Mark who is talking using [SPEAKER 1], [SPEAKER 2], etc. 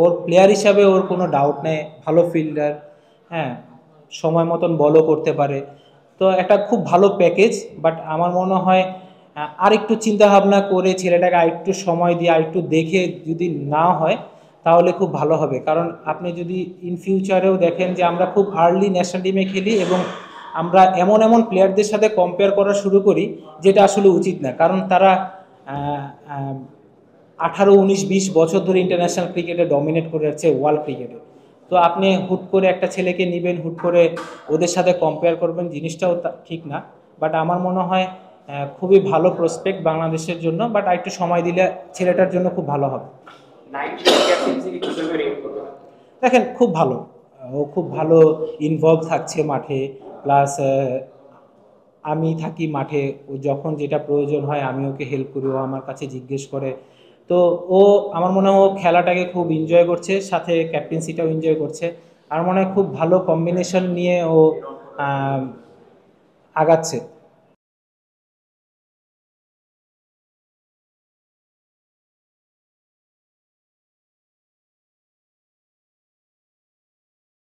[SPEAKER 1] ওর player হিসাবে ওর কোনো doubt নেই, ভালো ফিল্ডার, হ্যাঁ, সময় মতন বলও করতে পারে। তো একটা খুব ভালো প্যাকেজ, বাট আমার মনে হয় আরেকটু চিন্তা ভাবনা করে ছেলেটাকে আরেকটু সময় দিয়ে আরেকটু দেখে যদি না হয় তাহলে খুব ভালো হবে। কারণ আপনি যদি ইন ফিউচারেও দেখেন যে আমরা খুব আর্লি ন্যাশনাল টিমে খেলি এবং আমরা এমন এমন প্লেয়ারদের সাথে কম্পেয়ার করা শুরু করি যেটা আসলে উচিত না। কারণ তারা 18, 19, 20 বছর ধরে ইন্টারন্যাশনাল ক্রিকেটে ডমিনেট করে যাচ্ছে, ওয়ার্ল্ড ক্রিকেটে। তো আপনি হুট করে একটা ছেলেকে নেবেন, হুট করে ওদের সাথে কম্পেয়ার করবেন, জিনিসটাও ঠিক না। বাট আমার মনে হয় খুবই ভালো প্রসপেক্ট বাংলাদেশের জন্য, বাট আরেকটু সময় দিলে ছেলেটার জন্য খুব ভালো হবে। দেখেন খুব ভালো, ও খুব ভালো ইনভলভ থাকছে মাঠে, প্লাস আমি থাকি মাঠে, ও যখন যেটা প্রয়োজন হয় আমি ওকে হেল্প করি, ও আমার কাছে জিজ্ঞেস করে। তো ও, আমার মনে হয় ও খেলাটাকে খুব এনজয় করছে, সাথে ক্যাপ্টেন্সিটাও এনজয় করছে। আমার মনে হয় খুব ভালো কম্বিনেশন নিয়ে ও আগাচ্ছে।